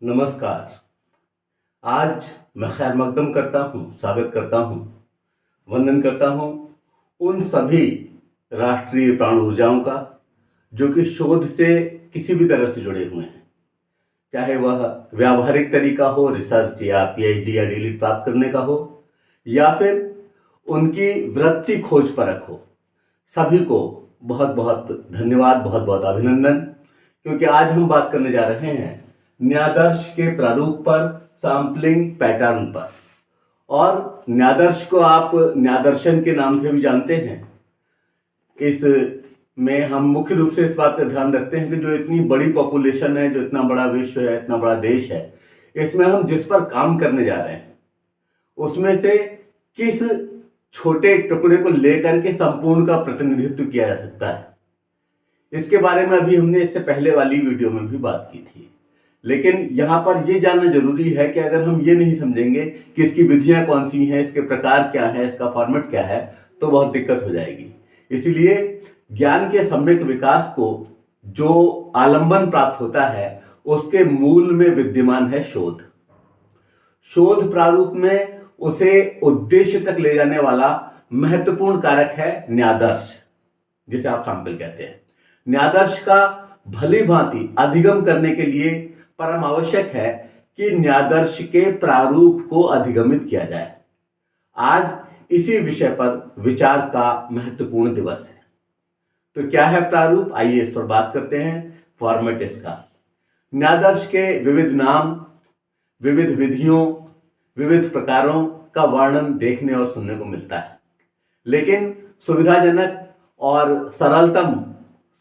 नमस्कार। आज मैं खैर मकदम करता हूँ, स्वागत करता हूँ, वंदन करता हूँ उन सभी राष्ट्रीय प्राण ऊर्जाओं का जो कि शोध से किसी भी तरह से जुड़े हुए हैं, चाहे वह व्यावहारिक तरीका हो, रिसर्च या पीएचडी या डीलिट प्राप्त करने का हो, या फिर उनकी वृत्ति खोज परख हो। सभी को बहुत बहुत धन्यवाद, बहुत बहुत अभिनंदन, क्योंकि आज हम बात करने जा रहे हैं न्यादर्श के प्रारूप पर, सैंपलिंग पैटर्न पर। और न्यादर्श को आप न्यादर्शन के नाम से भी जानते हैं। इस में हम मुख्य रूप से इस बात का ध्यान रखते हैं कि जो इतनी बड़ी पॉपुलेशन है, जो इतना बड़ा विश्व है, इतना बड़ा देश है, इसमें हम जिस पर काम करने जा रहे हैं उसमें से किस छोटे टुकड़े को लेकर के संपूर्ण का प्रतिनिधित्व किया जा सकता है, इसके बारे में अभी हमने इससे पहले वाली वीडियो में भी बात की थी। लेकिन यहाँ पर यह जानना जरूरी है कि अगर हम ये नहीं समझेंगे कि इसकी विधियां कौन सी हैं, इसके प्रकार क्या है, इसका फॉर्मेट क्या है, तो बहुत दिक्कत हो जाएगी। इसीलिए ज्ञान के सम्यक विकास को जो आलंबन प्राप्त होता है उसके मूल में विद्यमान है शोध। शोध प्रारूप में उसे उद्देश्य तक ले जाने वाला महत्वपूर्ण कारक है न्यादर्श, जिसे आप सैंपल कहते हैं। न्यादर्श का भली भांति अधिगम करने के लिए परम आवश्यक है कि न्यादर्श के प्रारूप को अधिगमित किया जाए। आज इसी विषय पर विचार का महत्वपूर्ण दिवस है। तो क्या है प्रारूप, आइए इस पर बात करते हैं। फॉर्मेट इसका, न्यादर्श के विविध नाम, विविध विधियों, विविध प्रकारों का वर्णन देखने और सुनने को मिलता है। लेकिन सुविधाजनक और सरलतम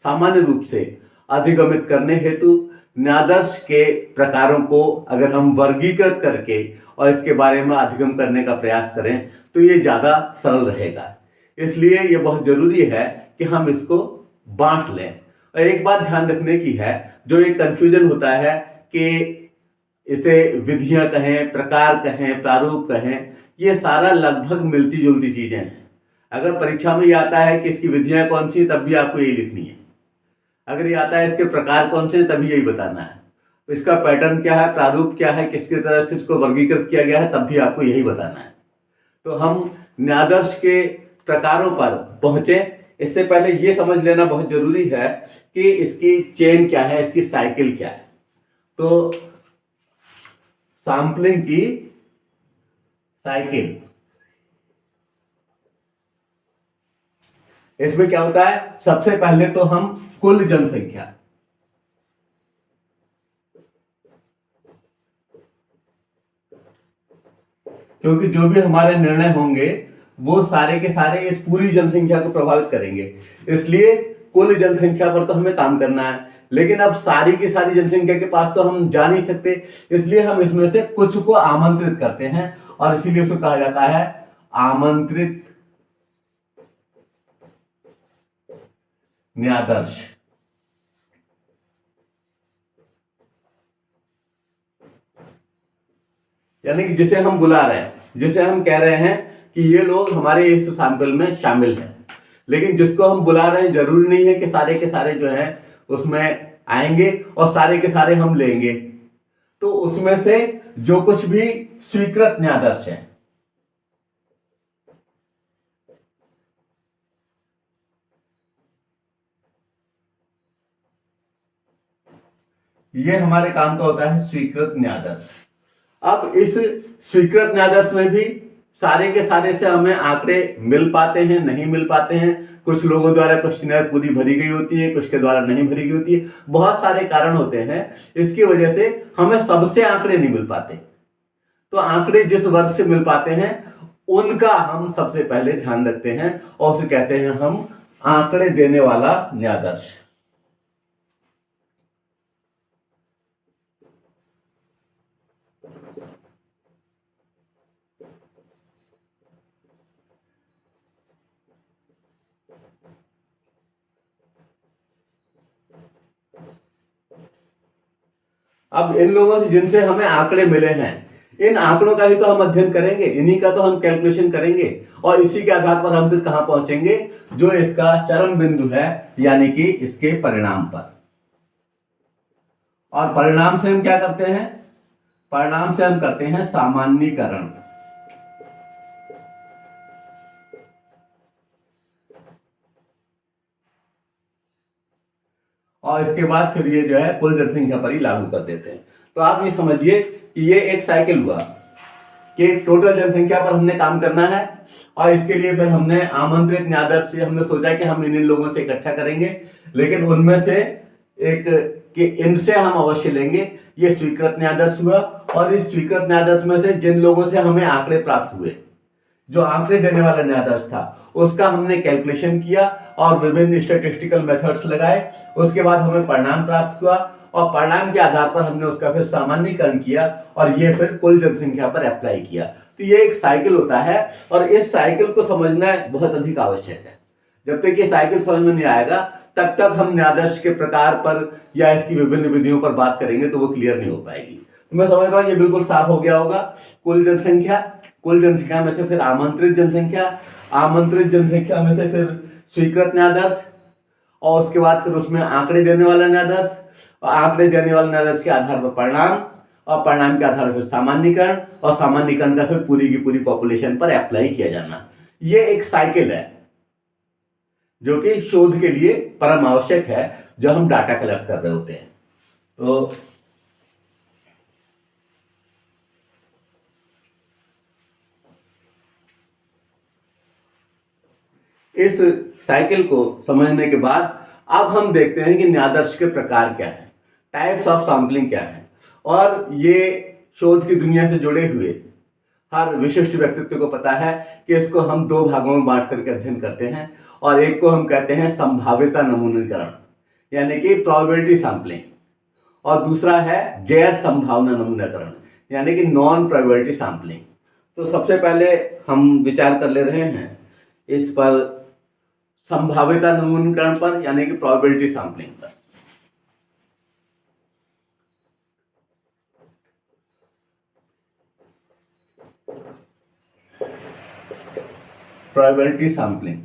सामान्य रूप से अधिगमित करने हेतु न्यादर्श के प्रकारों को अगर हम वर्गीकृत करके और इसके बारे में अधिगम करने का प्रयास करें तो ये ज़्यादा सरल रहेगा। इसलिए ये बहुत जरूरी है कि हम इसको बांट लें। और एक बात ध्यान रखने की है, जो एक कंफ्यूजन होता है कि इसे विधियां कहें, प्रकार कहें, प्रारूप कहें, ये सारा लगभग मिलती जुलती चीजें हैं। अगर परीक्षा में ये आता है कि इसकी विधियां कौन सी, तब भी आपको यही लिखनी है। अगर ये आता है इसके प्रकार कौन से, तभी यही बताना है। तो इसका पैटर्न क्या है, प्रारूप क्या है, किसकी तरह से इसको वर्गीकृत किया गया है, तब भी आपको यही बताना है। तो हम न्यादर्श के प्रकारों पर पहुंचे इससे पहले ये समझ लेना बहुत जरूरी है कि इसकी चेन क्या है, इसकी साइकिल क्या है। तो सैंपलिंग की साइकिल, इसमें क्या होता है, सबसे पहले तो हम कुल जनसंख्या, क्योंकि जो भी हमारे निर्णय होंगे वो सारे के सारे इस पूरी जनसंख्या को प्रभावित करेंगे, इसलिए कुल जनसंख्या पर तो हमें काम करना है। लेकिन अब सारी की सारी जनसंख्या के पास तो हम जा नहीं सकते, इसलिए हम इसमें से कुछ को आमंत्रित करते हैं और इसीलिए उसको कहा जाता है आमंत्रित न्यादर्श। यानी कि जिसे हम बुला रहे हैं, जिसे हम कह रहे हैं कि ये लोग हमारे इस सैंपल में शामिल हैं, लेकिन जिसको हम बुला रहे हैं जरूरी नहीं है कि सारे के सारे जो हैं उसमें आएंगे और सारे के सारे हम लेंगे। तो उसमें से जो कुछ भी स्वीकृत न्यादर्श है, ये हमारे काम का होता है स्वीकृत न्यादर्श। अब इस स्वीकृत न्यादर्श में भी सारे के सारे से हमें आंकड़े मिल पाते हैं, नहीं मिल पाते हैं। कुछ लोगों द्वारा क्वेश्चनर पूरी भरी गई होती है, कुछ के द्वारा नहीं भरी गई होती है। बहुत सारे कारण होते हैं, इसकी वजह से हमें सबसे आंकड़े नहीं मिल पाते। तो आंकड़े जिस वर्ग से मिल पाते हैं उनका हम सबसे पहले ध्यान रखते हैं और उसे कहते हैं हम आंकड़े देने वाला न्यादर्श। अब इन लोगों से जिनसे हमें आंकड़े मिले हैं, इन आंकड़ों का ही तो हम अध्ययन करेंगे, इन्हीं का तो हम कैलकुलेशन करेंगे और इसी के आधार पर हम फिर कहां पहुंचेंगे, जो इसका चरम बिंदु है, यानी कि इसके परिणाम पर। और परिणाम से हम क्या करते हैं, परिणाम से हम करते हैं सामान्यीकरण। और इसके बाद फिर ये जो है कुल जनसंख्या पर ही लागू कर देते हैं। तो आप ये समझिए कि ये एक साइकिल हुआ कि टोटल जनसंख्या पर हमने काम करना है, और इसके लिए फिर हमने आमंत्रित न्यायाधीश से हमने सोचा कि हम इन लोगों से इकट्ठा करेंगे, लेकिन उनमें से एक कि इनसे हम अवश्य लेंगे। ये स्वीकृत न्यायाधीश हुआ, और इस स्वीकृत न्यायाधीश में से जिन लोगों से हमें आंकड़े प्राप्त हुए, जो आंकड़े देने वाला न्यायाधीश था, उसका हमने कैलकुलेशन किया और विभिन्न स्टैटिस्टिकल मेथड्स लगाए। उसके बाद हमें परिणाम प्राप्त हुआ, और परिणाम के आधार पर हमने उसका फिर सामान्यीकरण किया, और ये फिर कुल जनसंख्या पर अप्लाई किया। तो ये एक साइकिल होता है, और इस साइकिल को समझना बहुत अधिक आवश्यक है। जब तक ये साइकिल समझ में नहीं आएगा तब तक हम न्यायाधीश के प्रकार पर या इसकी विभिन्न विधियों पर बात करेंगे तो वो क्लियर नहीं हो पाएगी। तो मैं समझ रहा हूँ ये बिल्कुल साफ हो गया होगा। कुल जनसंख्या में से फिर आमंत्रित जनसंख्या में से फिर स्वीकृत न्यायाधीश, और उसके बाद फिर उसमें आंकड़े देने वाला न्यायाधीश, और आंकड़े देने वाले न्यायाधीश के आधार पर परिणाम, और परिणाम के आधार पर सामान्यीकरण, और सामान्यीकरण का फिर पूरी की पूरी पॉपुलेशन पर अप्लाई किया जाना। ये एक साइकिल है जो कि शोध के लिए परम आवश्यक है, जो हम डाटा कलेक्ट कर रहे होते हैं। तो इस साइकिल को समझने के बाद अब हम देखते हैं कि न्यायाधीश के प्रकार क्या है, टाइप्स ऑफ सैंपलिंग क्या है। और ये शोध की दुनिया से जुड़े हुए हर विशिष्ट व्यक्तित्व को पता है कि इसको हम दो भागों में बांट करके अध्ययन करते हैं, और एक को हम कहते हैं संभाव्यता नमूनीकरण यानी कि प्रोबेबिलिटी सैंपलिंग, और दूसरा है गैर संभावना नमूनाकरण यानी कि नॉन प्रोबेबिलिटी सैंपलिंग। तो सबसे पहले हम विचार कर ले रहे हैं इस पर संभाव्यता नमूनीकरण पर यानी कि प्रोबेबिलिटी सैंपलिंग पर। प्रोबेबिलिटी सैंपलिंग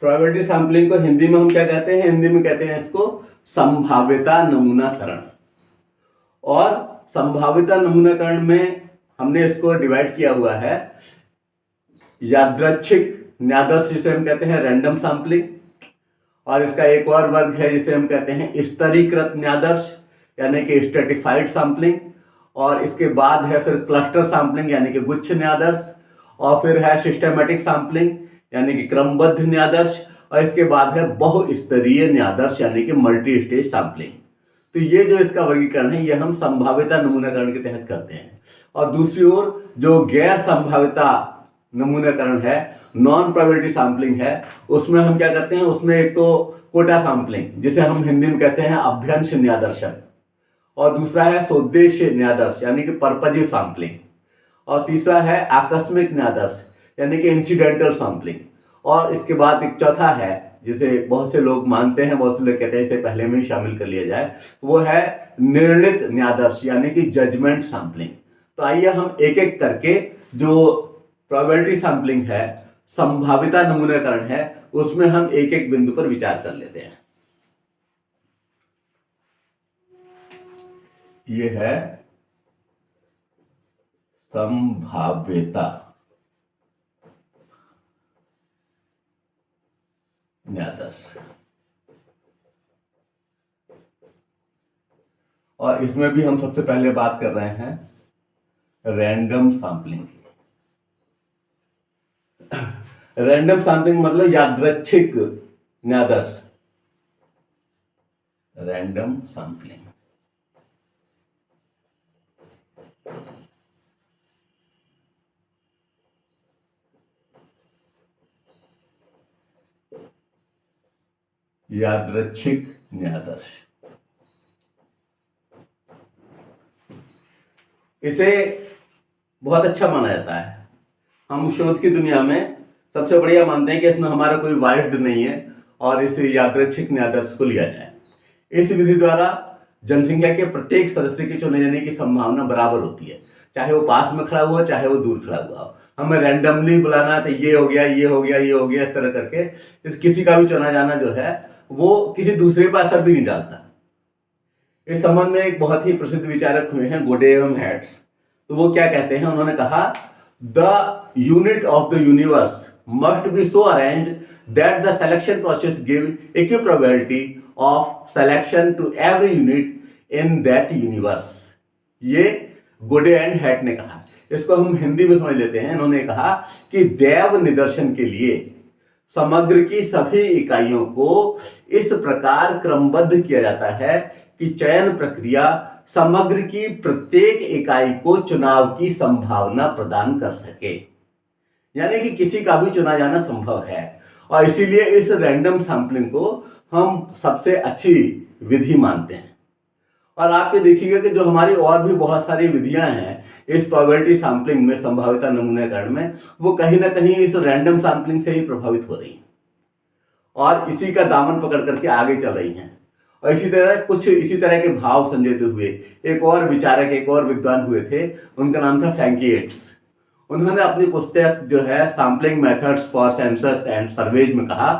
प्रोबेबिलिटी सैंपलिंग को हिंदी में हम क्या कहते हैं? हिंदी में कहते हैं इसको संभाव्यता नमूनाकरण। और संभाव्यता नमूनाकरण में हमने इसको डिवाइड किया हुआ है यादृच्छिक न्यायाधीश जिसे हम कहते हैं रैंडम सैंपलिंग, और इसका एक और वर्ग है जिसे हम कहते हैं स्तरीकृत न्यायाधीश यानी कि स्ट्रेटिफाइड सैंपलिंग, और इसके बाद है फिर क्लस्टर सैंपलिंग यानी कि गुच्छ न्यायाधीश, और फिर है सिस्टमैटिक सैंपलिंग यानी कि क्रमबद्ध न्यायाधीश, और इसके बाद है बहुस्तरीय न्यायाधीश यानी कि मल्टी स्टेज सैंपलिंग। तो ये जो इसका वर्गीकरण है ये हम संभाव्यता नमूनाकरण के तहत करते हैं। और दूसरी ओर जो गैर संभाव्यता नमूनाकरण है, नॉन प्रोबेबिलिटी सैंपलिंग है, उसमें हम क्या करते हैं? उसमें एक तो कोटा सैंपलिंग जिसे हम हिंदी में कहते हैं अभ्यंश न्यायाधीश, और दूसरा है सोद्देश्य न्यायाधीश यानी कि पर्पजिव सैंपलिंग, और तीसरा है आकस्मिक न्यायाधीश यानी कि इंसिडेंटल सैंपलिंग, और इसके बाद एक चौथा है जिसे बहुत से लोग मानते हैं, बहुत से लोग कहते हैं इसे पहले में ही शामिल कर लिया जाए, वो है निर्णित न्यायाधीश यानी कि जजमेंट सैंपलिंग। तो आइए हम एक एक करके जो प्रोबेबिलिटी सैंपलिंग है, संभाव्यता नमूनाकरण है, उसमें हम एक एक बिंदु पर विचार कर लेते हैं। ये है संभाव्यता न्यायाधीश, और इसमें भी हम सबसे पहले बात कर रहे हैं रैंडम सैंपलिंग की। रैंडम सैंपलिंग मतलब यादृच्छिक न्यायाधीश, रैंडम सैंपलिंग। यादृच्छिक न्यायाधीश, इसे बहुत अच्छा माना जाता है। हम शोध की दुनिया में सबसे बढ़िया मानते हैं कि इसमें हमारा कोई वाइड नहीं है और इस यादृच्छिक न्यायाधीश को लिया जाए। इस विधि द्वारा जनसंख्या के प्रत्येक सदस्य के चुने जाने की संभावना बराबर होती है, चाहे वो पास में खड़ा हुआ चाहे वो दूर खड़ा हुआ हो। हमें रैंडमली बुलाना तो ये हो गया, ये हो गया, ये हो गया, इस तरह करके किसी का भी चुना जाना जो है वो किसी दूसरे पर असर भी नहीं डालता। इस संबंध में एक बहुत ही प्रसिद्ध विचारक हुए हैं गोडे एवं हेड्स। तो वो क्या कहते हैं, उन्होंने कहा the unit of the universe must be so arranged that the selection process give equal probability of selection to every unit in that universe. ये गोडे एंड हेड ने कहा। इसको हम हिंदी में समझ लेते हैं। इन्होंने कहा कि दैव निदर्शन के लिए समग्र की सभी इकाइयों को इस प्रकार क्रमबद्ध किया जाता है कि चयन प्रक्रिया समग्र की प्रत्येक इकाई को चुनाव की संभावना प्रदान कर सके, यानी कि किसी का भी चुना जाना संभव है। और इसीलिए इस रैंडम सैंपलिंग को हम सबसे अच्छी विधि मानते हैं। और आप ये देखिएगा कि जो हमारी और भी बहुत सारी विधियां हैं इस प्रोबेबिलिटी सैंपलिंग में, संभाव्यता नमूनाकरण में, वो कहीं ना कहीं इस रैंडम सैंपलिंग से ही प्रभावित हो रही हैं और इसी का दामन पकड़ करके आगे चल रही हैं। और इसी तरह कुछ इसी तरह के भाव संजोते हुए एक और विचारक, एक और विद्वान हुए थे, उनका नाम था फ्रैंकी एट्स। उन्होंने अपनी पुस्तक जो है sampling methods for census and surveys में कहा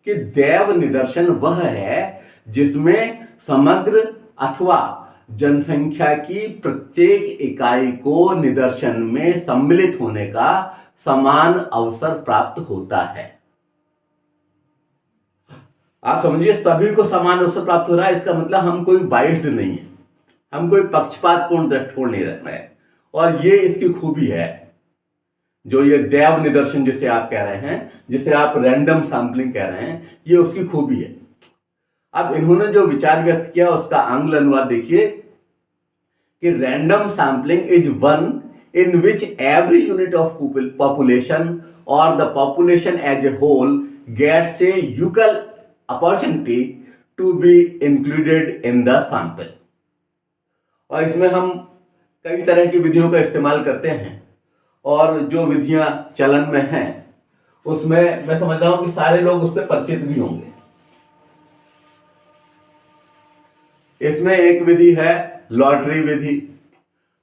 कि दैव निदर्शन वह है जिसमें समग्र अथवा जनसंख्या की प्रत्येक इकाई को निदर्शन में सम्मिलित होने का समान अवसर प्राप्त होता है। आप समझिए, सभी को समान अवसर प्राप्त हो रहा है, इसका मतलब हम कोई बाइस्ड नहीं है, हम कोई पक्षपातपूर्ण दृष्टिकोण नहीं रख रहे हैं। और ये इसकी खूबी है, जो ये दैव निदर्शन जिसे आप कह रहे हैं, जिसे आप रैंडम सैंपलिंग कह रहे हैं, ये उसकी खूबी है। अब इन्होंने जो विचार व्यक्त किया उसका आंग्ल अनुवाद देखिए कि random sampling is one in which every unit of population or the population as a whole gets a equal opportunity to be included in the sample। और इसमें हम कई तरह की विधियों का इस्तेमाल करते हैं और जो विधियां चलन में हैं उसमें मैं समझ रहा हूं कि सारे लोग उससे परिचित भी होंगे। इसमें एक विधि है लॉटरी विधि।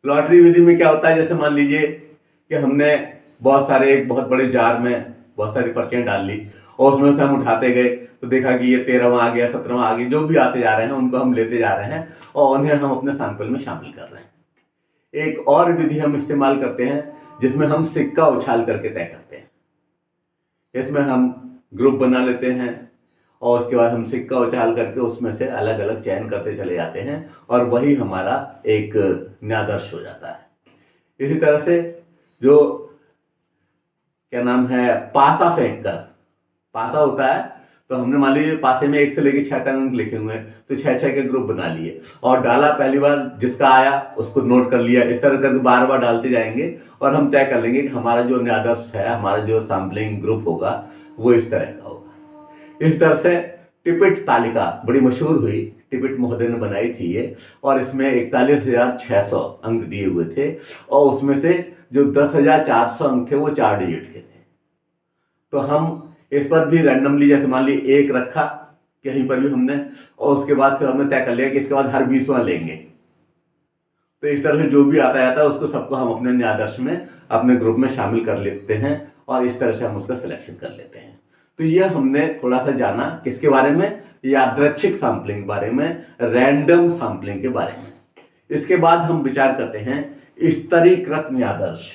लॉटरी विधि में क्या होता है, जैसे मान लीजिए कि हमने बहुत सारे एक बहुत बड़े जार में बहुत सारी पर्चियां डाल ली और उसमें से हम उठाते गए तो देखा कि ये 13वां आ गया, 17वां आ गया, जो भी आते जा रहे हैं उनको हम लेते जा रहे हैं और उन्हें हम अपने सैंपल में शामिल कर रहे हैं। एक और विधि हम इस्तेमाल करते हैं जिसमें हम सिक्का उछाल करके तय करते हैं। इसमें हम ग्रुप बना लेते हैं और उसके बाद हम सिक्का उछाल करके उसमें से अलग अलग चयन करते चले जाते हैं और वही हमारा एक न्यायादर्श हो जाता है। इसी तरह से जो क्या नाम है, पासा फेंक कर, पासा होता है तो हमने मान लीजिए पासे में 1 से लेकर 6 तक अंक लिखे हुए हैं तो 6-6 के ग्रुप बना लिए और डाला, पहली बार जिसका आया उसको नोट कर लिया। इस तरह करके बार बार डालते जाएंगे और हम तय कर लेंगे कि हमारा जो न्यायादर्श है, हमारा जो सैंपलिंग ग्रुप होगा वो इस तरह का होगा। इस तरह से टिपिट तालिका बड़ी मशहूर हुई, टिपिट महोदय ने बनाई थी ये, और इसमें 41,600 अंक दिए हुए थे और उसमें से जो 10,400 अंक थे वो 4 डिजिट के थे। तो हम इस पर भी रैंडमली, जैसे मान ली 1 रखा कहीं पर भी हमने, और उसके बाद फिर हमने तय कर लिया कि इसके बाद हर 20वां लेंगे। तो इस तरह से जो भी आता जाता है उसको सबको हम अपने न्यायादर्श में, अपने ग्रुप में शामिल कर लेते हैं और इस तरह से हम उसका सिलेक्शन कर लेते हैं। तो ये हमने थोड़ा सा जाना किसके बारे में, यादृच्छिक सैंपलिंग के बारे में, रैंडम सैंपलिंग के बारे में। इसके बाद हम विचार करते हैं स्तरीकृत न्यायादर्श।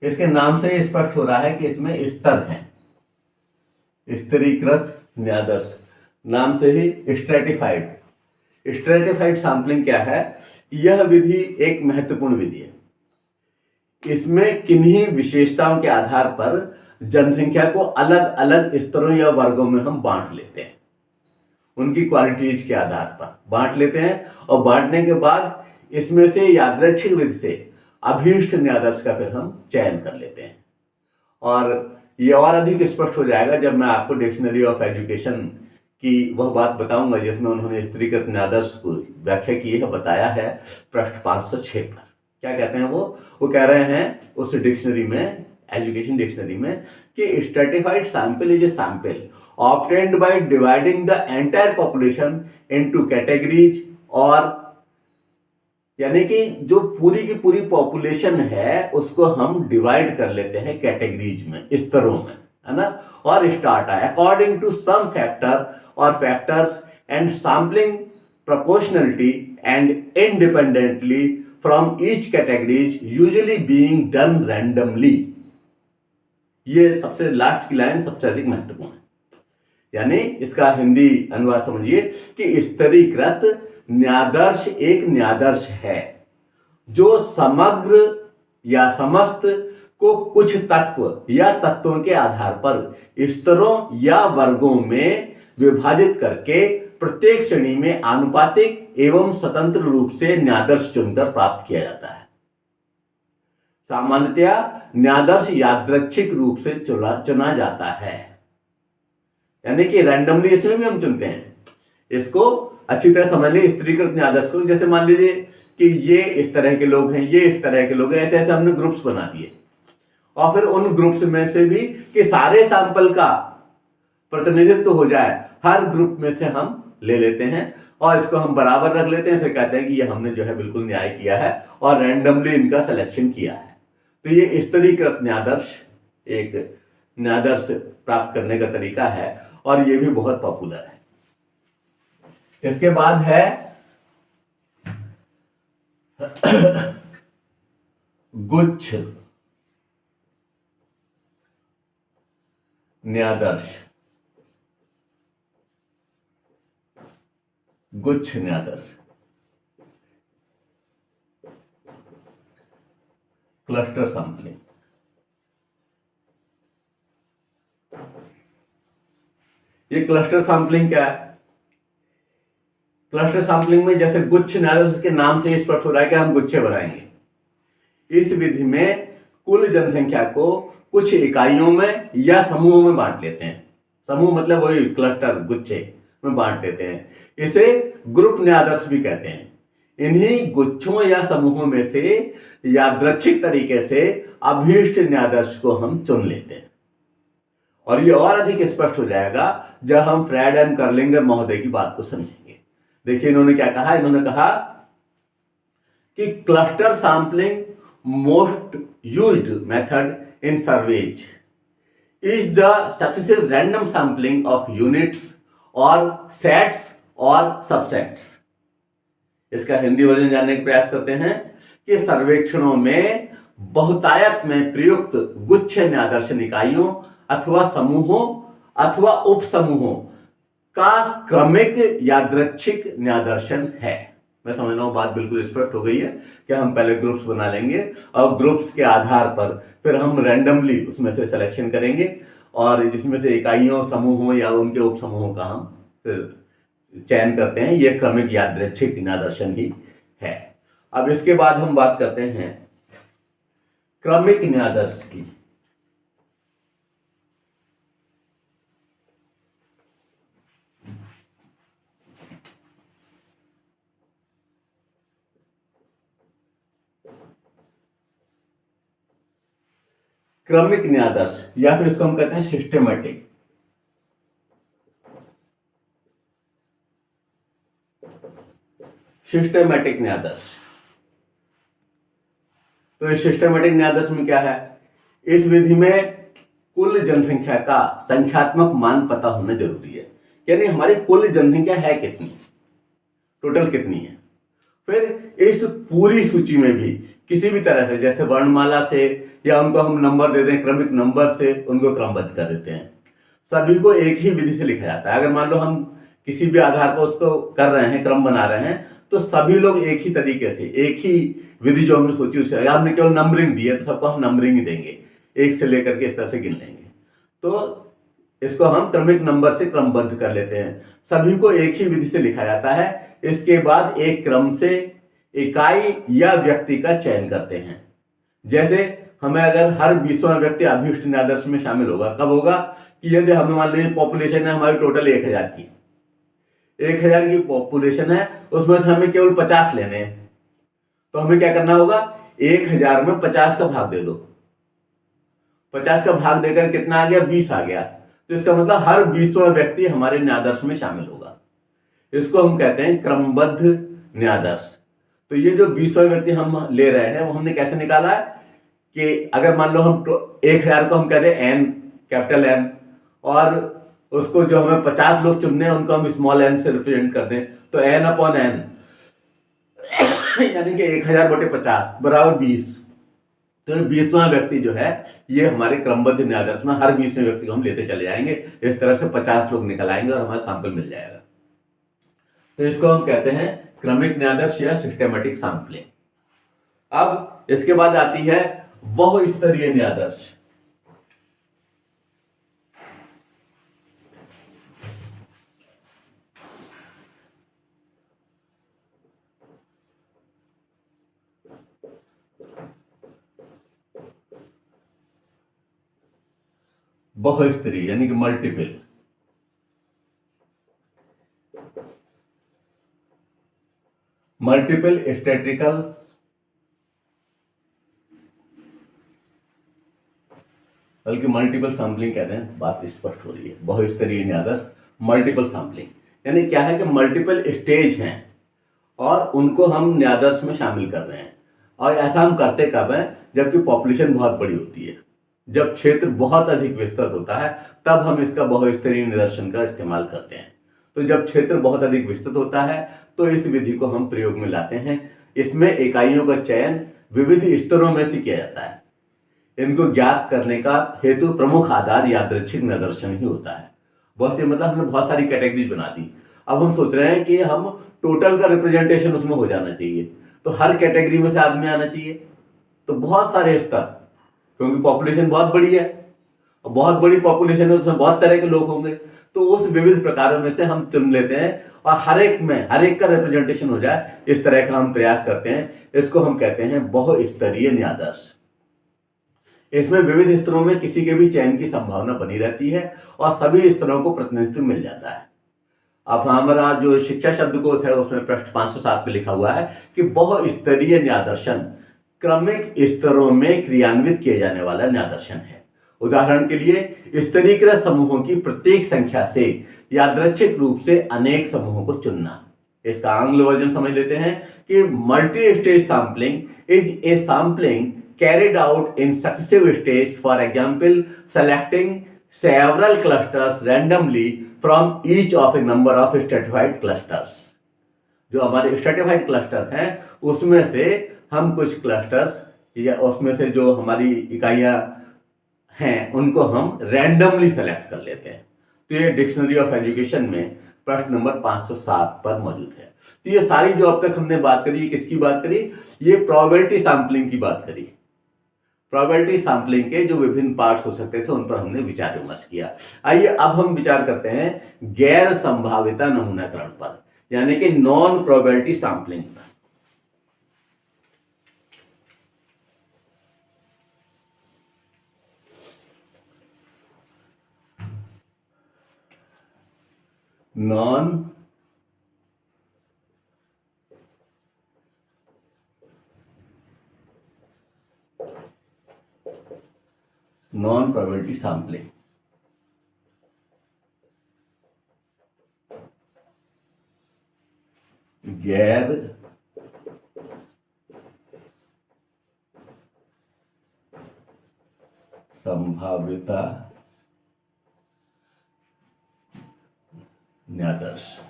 इसके नाम से स्पष्ट हो रहा है कि इसमें स्तर हैं। स्तरीकृत न्यायादर्श नाम से ही स्ट्रेटिफाइड। स्ट्रेटिफाइड सैंपलिंग क्या है, यह विधि एक महत्वपूर्ण विधि है। इसमें किन्हीं विशेषताओं के आधार पर जनसंख्या को अलग अलग स्तरों या वर्गों में हम बांट लेते हैं, उनकी क्वालिटीज के आधार पर बांट लेते हैं और बांटने के बाद इसमें से यादृच्छिक विधि से अभीष्ट न्यायादर्श का फिर हम चयन कर लेते हैं। और ये और अधिक स्पष्ट हो जाएगा जब मैं आपको डिक्शनरी ऑफ एजुकेशन की वह बात बताऊंगा जिसमें उन्होंने स्तरीकृत न्यायादर्श को व्याख्या की है, बताया है पृष्ठ 506 पर। क्या कहते हैं वो कह रहे हैं उस डिक्शनरी में, एजुकेशन डिक्शनरी में, कि stratified sample is a sample obtained by dividing the entire population into categories और यानी कि जो पूरी की पूरी पॉपुलेशन है उसको हम डिवाइड कर लेते हैं कैटेगरीज में, स्तरों में, है ना। और स्टार्ट है अकॉर्डिंग टू सम फैक्टर और factors and sampling proportionality and independently from each categories usually being done randomly. ये सबसे लास्ट की लाइन सबसे अधिक महत्वपूर्ण है। यानी इसका हिंदी अनुवाद समझिए कि स्तरीकृत न्यादर्श एक न्यादर्श है जो समग्र या समस्त को कुछ तत्व या तत्वों के आधार पर स्तरों या वर्गों में विभाजित करके प्रत्येक श्रेणी में आनुपातिक एवं स्वतंत्र रूप से न्यादर्श चुनकर प्राप्त किया जाता है। सामान्यतया न्यादर्श यादृच्छिक रूप से चुना जाता है, यानी कि रैंडमली इसमें भी हम चुनते हैं। इसको अच्छी तरह समझ लीजिए स्त्रीकृत न्यादर्श को। जैसे मान लीजिए कि ये इस तरह के लोग हैं, ये इस तरह के लोग हैं, ऐसे ऐसे हमने ग्रुप्स बना दिए और फिर उन ग्रुप्स में से भी कि सारे सैंपल का प्रतिनिधित्व हो जाए, हर ग्रुप में से हम ले लेते हैं और इसको हम बराबर रख लेते हैं। फिर कहते हैं कि ये हमने जो है बिल्कुल न्याय किया है और रैंडमली इनका सिलेक्शन किया है। तो ये स्तरीकृत न्यादर्श एक न्यादर्श प्राप्त करने का तरीका है और ये भी बहुत पॉपुलर है। इसके बाद है गुच्छ न्यादर्श। गुच्छ न्यादर्श, क्लस्टर सैंपलिंग। ये क्लस्टर सैंपलिंग क्या है? क्लस्टर सैंपलिंग में जैसे गुच्छ न्यादर्श के नाम से स्पष्ट हो रहा है कि हम गुच्छे बनाएंगे। इस विधि में कुल जनसंख्या को कुछ इकाइयों में या समूहों में बांट लेते हैं। समूह मतलब वही क्लस्टर, गुच्छे में बांट लेते हैं। इसे ग्रुप न्यादर्श भी कहते हैं। इन्हीं गुच्छों या समूहों में से यादृच्छिक तरीके से अभीष्ट न्यादर्श को हम चुन लेते हैं। और ये और अधिक स्पष्ट हो जाएगा जब हम फ्रेड एंड कर्लिंगर महोदय की बात को समझेंगे। देखिए इन्होंने क्या कहा, इन्होंने कहा कि cluster sampling most used method in surveys is the successive random sampling of units और सेट्स और सबसेट्स। इसका हिंदी वर्जन जानने का प्रयास करते हैं कि सर्वेक्षणों में बहुतायत में प्रयुक्त गुच्छ न्यादर्श इकाइयों अथवा समूहों अथवा उपसमूहों का क्रमिक यादृच्छिक न्यादर्शन है। मैं समझ रहा हूं बात बिल्कुल स्पष्ट हो गई है कि हम पहले ग्रुप्स बना लेंगे और ग्रुप्स के आधार पर फिर हम रैंडमली उसमें से सिलेक्शन करेंगे और जिसमें से इकाइयों, समूहों या उनके उपसमूहों का हम फिर चयन करते हैं। यह क्रमिक यादृच्छिक न्यादर्शन ही है। अब इसके बाद हम बात करते हैं क्रमिक न्यादर्श की। क्रमिक न्यादर्श या फिर इसको हम कहते हैं सिस्टेमेटिक। सिस्टेमेटिक न्यादर्श। तो इस सिस्टेमेटिक न्यादर्श में क्या है? इस विधि में कुल जनसंख्या का संख्यात्मक मान पता होना जरूरी है, यानी हमारी कुल जनसंख्या है कितनी, टोटल कितनी है। फिर इस पूरी सूची में भी किसी भी तरह से, जैसे वर्णमाला से या उनको हम नंबर दे दें, क्रमिक नंबर से उनको क्रमबद्ध कर देते हैं। सभी को एक ही विधि से लिखा जाता है। अगर मान लो हम किसी भी आधार पर उसको कर रहे हैं, क्रम बना रहे हैं, तो सभी लोग एक ही तरीके से, एक ही विधि जो हमने सोची उससे, आपने केवल नंबरिंग दी है तो सबको हम नंबरिंग ही देंगे, एक से लेकर के इस तरह से गिन लेंगे। तो इसको हम क्रमिक नंबर से क्रमबद्ध कर लेते हैं। सभी को एक ही विधि से लिखा जाता है। इसके बाद एक क्रम से इकाई या व्यक्ति का चयन करते हैं। जैसे हमें अगर हर 20वां व्यक्ति अभीष्ट न्यादर्श में शामिल होगा, कब होगा कि यदि हमें मान लीजिए पॉपुलेशन है हमारी टोटल 1000 की, 1000 की पॉपुलेशन है, उसमें से हमें केवल 50 लेने हैं, तो हमें क्या करना होगा, 1000 में 50 का भाग दे दो। 50 का भाग देकर कितना आ गया, 20 आ गया। तो इसका मतलब हर 20वां व्यक्ति हमारे न्यादर्श में शामिल होगा। इसको हम कहते हैं क्रमबद्ध न्यादर्श। तो ये जो 20वां व्यक्ति हम ले रहे हैं वो हमने कैसे निकाला है कि अगर मान लो हम 1000 को हम कह दें एन, कैपिटल एन, और उसको जो हमें 50 लोग चुनने हैं उनको हम स्मॉल एन से रिप्रेजेंट कर दें, तो एन अपॉन एन यानी कि 1000/50 बराबर 20। तो 20वां व्यक्ति जो है ये हमारे क्रमबद्ध न्यायाधर्श में हर 20वें व्यक्ति को हम लेते चले जाएंगे। इस तरह से 50 लोग निकल आएंगे और हमारा सैंपल मिल जाएगा। तो इसको हम कहते हैं क्रमिक न्यायाधर्श या सिस्टेमेटिक सैंपलिंग। अब इसके बाद आती है बहुस्तरीय न्यायाधर्श। बहुस्तरीय यानी कि मल्टीपल। मल्टीपल स्टैटिस्टिकल बल्कि मल्टीपल सैंपलिंग कहते हैं, बात स्पष्ट हो रही है। बहुस्तरीय न्यायाधर्श मल्टीपल सैंपलिंग यानी क्या है कि मल्टीपल स्टेज हैं और उनको हम न्यायाधर्श में शामिल कर रहे हैं। और ऐसा हम करते कब हैं, जबकि पॉपुलेशन बहुत बड़ी होती है, जब क्षेत्र बहुत अधिक विस्तृत होता है तब हम इसका बहुस्तरीय निदर्शन का इस्तेमाल करते हैं। तो जब क्षेत्र बहुत अधिक विस्तृत होता है तो इस विधि को हम प्रयोग में लाते हैं। इसमें इकाइयों का चयन विविध स्तरों में से किया जाता है। इनको ज्ञात करने का हेतु प्रमुख आधार यादृच्छिक निदर्शन ही होता है। बहुत ही मतलब हमने बहुत सारी कैटेगरीज बना दी। अब हम सोच रहे हैं कि हम टोटल का रिप्रेजेंटेशन उसमें हो जाना चाहिए, तो हर कैटेगरी में से आदमी आना चाहिए। तो बहुत सारे स्तर, क्योंकि पॉपुलेशन बहुत बड़ी है, बहुत बड़ी पॉपुलेशन है, उसमें बहुत तरह के लोग होंगे, तो उस विविध प्रकारों में से हम चुन लेते हैं और हर एक का रिप्रेजेंटेशन हो जाए, इस तरह का हम प्रयास करते हैं। इसको हम कहते हैं बहुस्तरीय न्यायाधर्श। इसमें विविध स्तरों में किसी के भी चयन की संभावना बनी रहती है और सभी स्तरों को प्रतिनिधित्व मिल जाता है। अब हमारा जो शिक्षा शब्दकोश है उसमें पृष्ठ 507 पे लिखा हुआ है कि बहुस्तरीय न्यायाधर्शन क्रमिक स्तरों में क्रियान्वित किए जाने वाला न्यायाधर्शन है। उदाहरण के लिए स्तरीकृत समूहों की प्रत्येक संख्या से यादृच्छिक रूप से अनेक समूहों को चुनना। इसका आंग्ल वर्जन समझ लेते हैं कि multi stage sampling is a sampling carried out in successive stages, for example selecting several clusters randomly from each of a number of stratified clusters। जो हमारे स्ट्रेटिफाइड क्लस्टर हैं उसमें से हम कुछ क्लस्टर्स या उसमें से जो हमारी इकाइयां हैं उनको हम रैंडमली सेलेक्ट कर लेते हैं। तो ये डिक्शनरी ऑफ एजुकेशन में प्रश्न नंबर 507 पर मौजूद है। तो ये सारी जो अब तक हमने बात करी, किसकी बात करी, ये प्रोबेबिलिटी सैंपलिंग की बात करी। प्रोबेबिलिटी सैंपलिंग के जो विभिन्न पार्ट्स हो सकते थे उन पर हमने विचार विमर्श किया। आइए अब हम विचार करते हैं गैर संभाव्यता नमूनाकरण पर, यानी कि नॉन प्रोबेबिलिटी सैंपलिंग पर। Non probability sampling. गैर संभाव्यता न्यायाधर्श।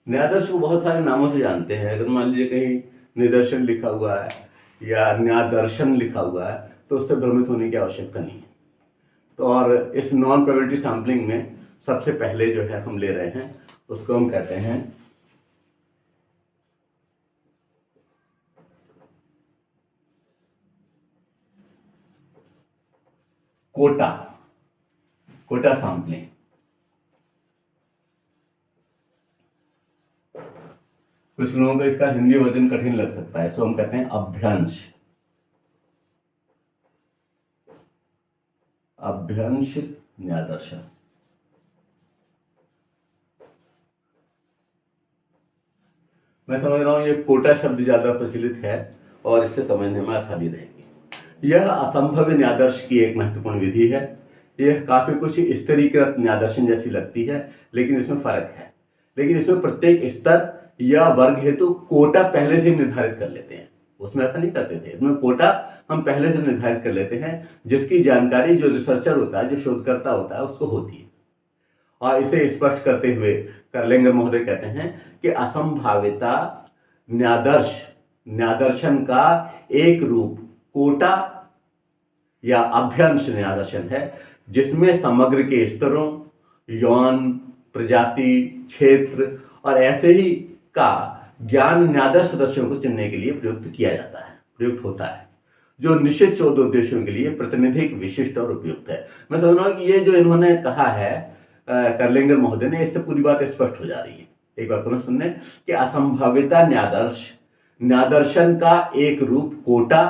न्यायाधर्श को बहुत सारे नामों से जानते हैं। अगर मान लीजिए कहीं निदर्शन लिखा हुआ है या न्यायदर्शन लिखा हुआ है तो उससे भ्रमित होने की आवश्यकता नहीं है। तो और इस नॉन प्रोबेबिलिटी सैंपलिंग में सबसे पहले जो है हम ले रहे हैं उसको हम कहते हैं कोटा सैंपलिंग। कुछ लोगों को इसका हिंदी वर्जन कठिन लग सकता है, तो हम कहते हैं अभ्यंश न्यायाधर्शन। मैं समझ रहा हूं ये कोटा शब्द ज्यादा प्रचलित है और इससे समझने में आसानी रहेगी। यह असंभव न्यायाधर्श की एक महत्वपूर्ण विधि है। यह काफी कुछ स्तरीकृत न्यायाधर्शन जैसी लगती है, लेकिन इसमें फर्क है। लेकिन इसमें प्रत्येक स्तर या वर्ग हेतु कोटा पहले से निर्धारित कर लेते हैं। उसमें ऐसा नहीं करते थे, इसमें कोटा हम पहले से निर्धारित कर लेते हैं, जिसकी जानकारी जो रिसर्चर होता है, जो शोधकर्ता होता है, उसको होती है। और इसे स्पष्ट करते हुए करलेंगर महोदय कहते हैं कि असंभाव्यता न्यादर्शन का एक रूप कोटा या अभ्यंश न्यादर्शन है, जिसमें समग्र के स्तरों, यौन, प्रजाति, क्षेत्र और ऐसे ही का ज्ञान न्यादर्श सदस्यों को चुनने के लिए प्रयुक्त होता है, जो निश्चित शोध उद्देश्यों के लिए प्रतिनिधिक, विशिष्ट और उपयुक्त है। मैं समझ रहा हूँ कि ये जो इन्होंने कहा है करलेंगर महोदय ने, इससे पूरी बात स्पष्ट हो जा रही है। एक बार पुनः सुनने कि असंभाव्यता न्यादर्शन का एक रूप कोटा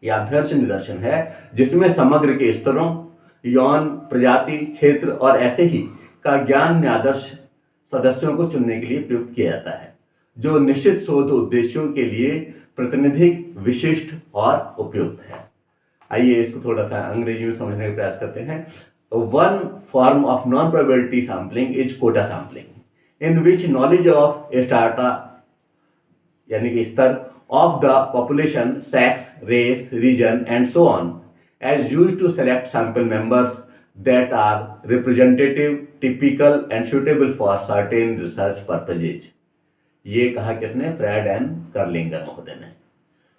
या अभ्यंश निदर्शन है, जिसमें समग्र के स्तरों, यौन, प्रजाति, क्षेत्र और ऐसे ही का ज्ञान न्यादर्श सदस्यों को चुनने के लिए प्रयुक्त किया जाता है, जो निश्चित शोध उद्देश्यों के लिए प्रतिनिधिक, विशिष्ट और उपयुक्त है। आइए इसको थोड़ा सा अंग्रेजी में समझने का प्रयास करते हैं। One form of non probability sampling is quota sampling, in which knowledge of strata यानी कि स्तर of the population, sex, race, region and so on as used to select sample members that are representative, typical and suitable for certain research purposes। ये कहा किसने? Fred and करलेंगर महोदय ने।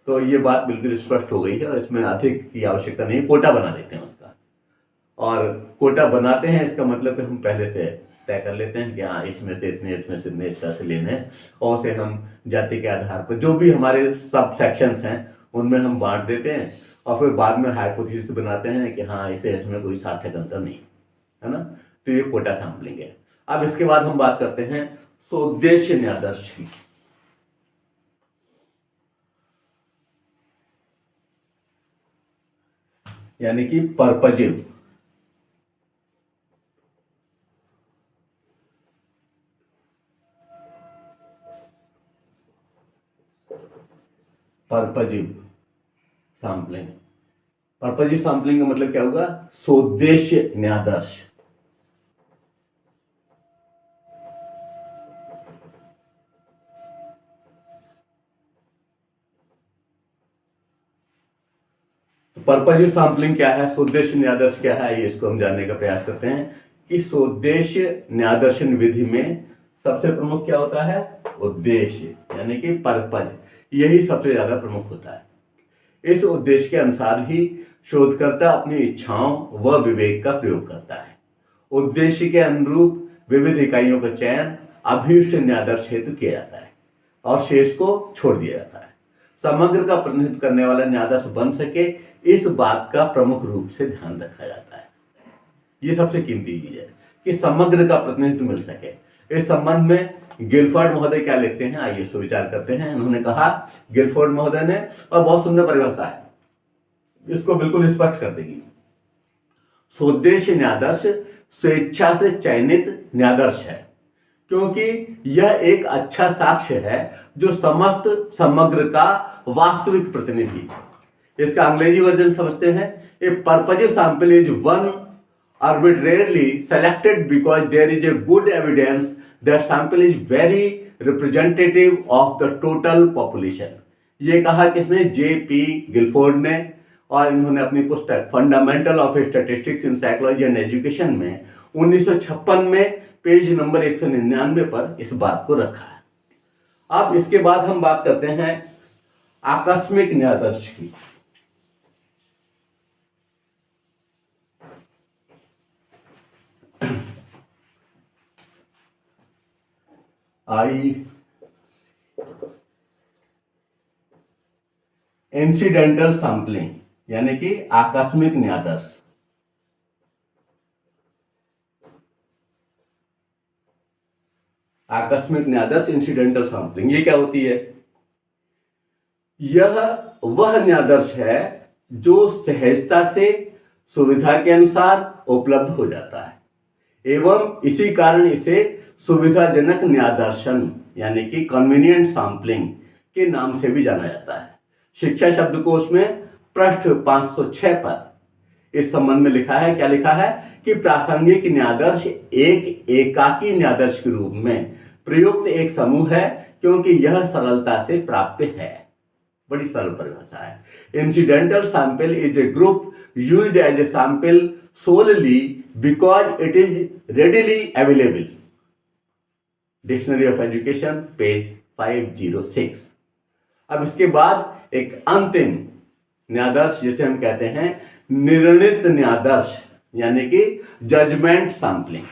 तो ये बात बिल्कुल स्पष्ट हो गई है और इसमें अधिक की आवश्यकता नहीं, कोटा बना लेते हैं उसका। और कोटा बनाते हैं इसका मतलब कि हम पहले से तय कर लेते हैं कि हाँ इसमें से इतने इस तरह से लेने हैं, और उसे हम जाति के आधार पर जो भी हमारे सब सेक्शंस हैं उनमें हम बांट देते हैं, और फिर बाद में हाइपोथेसिस बनाते हैं कि हाँ इसे इसमें कोई सार्थक अंतर नहीं है ना। तो ये कोटा सैंपलिंग है। अब इसके बाद हम बात करते हैं स्वोद्देश्य न्यादर्श की। यानी कि पर्पजिव। सैंपलिंग। पर्पजिव सैंपलिंग का मतलब क्या होगा? स्वोद्देश्य न्यादर्श। पर्पजिव सैंपलिंग क्या है, स्वोद्देश्य न्यादर्श क्या है, ये इसको हम जानने का प्रयास करते हैं कि स्वोद्देश्य न्यादर्शन विधि में सबसे प्रमुख क्या होता है? उद्देश्य, यानी कि पर्पज, यही सबसे ज्यादा प्रमुख होता है। इस उद्देश्य के अनुसार ही शोधकर्ता अपनी इच्छाओं व विवेक का प्रयोग करता है। उद्देश्य के अनुरूप विविध इकाइयों का चयन अभीष्ट न्यादर्श हेतु किया जाता है और शेष को छोड़ दिया जाता है। समग्र का प्रतिनिधित्व करने वाला न्यादर्श बन सके, इस बात का प्रमुख रूप से ध्यान रखा जाता है। ये सबसे कीमती चीज है कि समग्र का प्रतिनिधित्व मिल सके। इस संबंध में गिलफोर्ड महोदय क्या लिखते हैं, आइए इसको विचार करते हैं। उन्होंने कहा, गिलफोर्ड महोदय ने, और बहुत सुंदर परिभाषा है, इसको बिल्कुल स्पष्ट कर देगी। स्वोद्देश्य न्यादर्श स्वेच्छा से चयनित न्यादर्श है, क्योंकि यह एक अच्छा साक्ष्य है जो समस्त समग्र का वास्तविक प्रतिनिधि। इसका अंग्रेजी वर्जन समझते हैं। A purposive sample is one arbitrarily selected because there is a good evidence that sample is very representative of the total population। ये कहा किसने? J.P. गिलफोर्ड ने, और इन्होंने अपनी पुस्तक fundamental of statistics in psychology and education में 1956 में पेज नंबर 199 पर इस बात को रखा है। अब इसके बाद हम बात करते हैं आकस्मिक न्यादर्श की। इंसिडेंटल सैंपलिंग, यानी कि आकस्मिक न्यादर्श। आकस्मिक न्यादर्श, इंसिडेंटल सैंपलिंग, ये क्या होती है? यह वह न्यादर्श है जो सहजता से सुविधा के अनुसार उपलब्ध हो जाता है, एवं इसी कारण इसे सुविधाजनक न्यादर्शन यानी कि कन्वीनियंट सैंपलिंग के नाम से भी जाना जाता है। शिक्षा शब्दकोश में पृष्ठ 506 पर इस संबंध में लिखा है, क्या लिखा है कि प्रासंगिक न्यादर्श एक एकाकी न्यादर्श के रूप में प्रयुक्त एक समूह है क्योंकि यह सरलता से प्राप्य है। बड़ी सरल परिभाषा है। Incidental sample is a group used as a sample solely because it is readily available। Dictionary of education page 506। अब इसके बाद एक अंतिम न्यायादर्श जिसे हम कहते हैं निर्णित न्यायादर्श, यानी कि जजमेंट सैंपलिंग।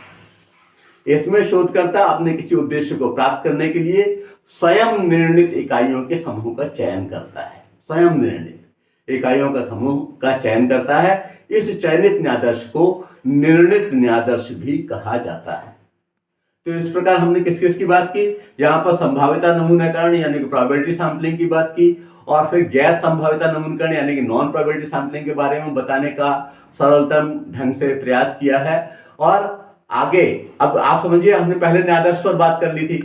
इसमें शोधकर्ता अपने किसी उद्देश्य को प्राप्त करने के लिए स्वयं निर्णित इकाइयों के समूह का चयन करता है। स्वयं निर्णित इकाइयों का समूह का चयन करता है। इस चयनित न्यायादर्श को निर्णित न्यायादर्श भी कहा जाता है। तो इस प्रकार हमने किस किस की बात की? यहाँ पर संभाव्यता नमूनाकरण यानी कि प्रोबेबिलिटी सैंपलिंग की बात की, और फिर गैर संभाव्यता नमूनाकरण यानी कि नॉन प्रोबेबिलिटी सैंपलिंग के बारे में बताने का सरलतम ढंग से प्रयास किया है। और आगे अब आप समझिए, हमने पहले न्यायादर्श पर बात कर ली थी,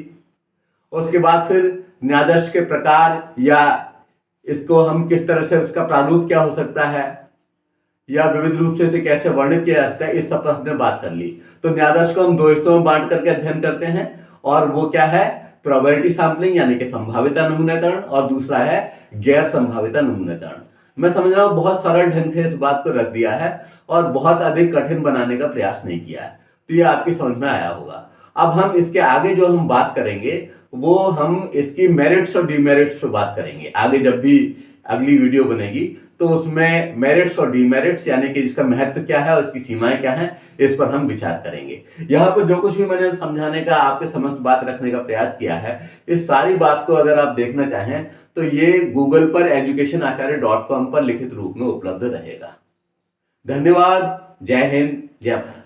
उसके बाद फिर न्यायादर्श के प्रकार या इसको हम किस तरह से, उसका प्रारूप क्या हो सकता है या विविध रूप से इसे कैसे वर्णित किया जा सकता है, इस सब पर हमने बात कर ली। तो न्यायादर्श को हम दो हिस्सों में बांट करके अध्ययन करते हैं, और वो क्या है? प्रोबेबिलिटी सैंपलिंग यानी कि संभाव्यता नमूनाकरण, और दूसरा है गैर संभाव्यता नमूनाकरण। मैं समझ रहा हूं बहुत सरल ढंग से इस बात को रख दिया है और बहुत अधिक कठिन बनाने का प्रयास नहीं किया है, तो ये आपकी समझ में आया होगा। अब हम इसके आगे जो हम बात करेंगे वो हम इसकी मेरिट्स और डीमेरिट्स पर बात करेंगे। आगे जब भी अगली वीडियो बनेगी तो उसमें मेरिट्स और डीमेरिट्स यानी कि इसका महत्व क्या है और इसकी सीमाएं क्या हैं, इस पर हम विचार करेंगे। यहाँ पर जो कुछ भी मैंने समझाने का, आपके समक्ष बात रखने का प्रयास किया है, इस सारी बात को अगर आप देखना चाहें तो ये गूगल पर educationacharya.com पर लिखित रूप में उपलब्ध रहेगा। धन्यवाद। जय हिंद, जय भारत।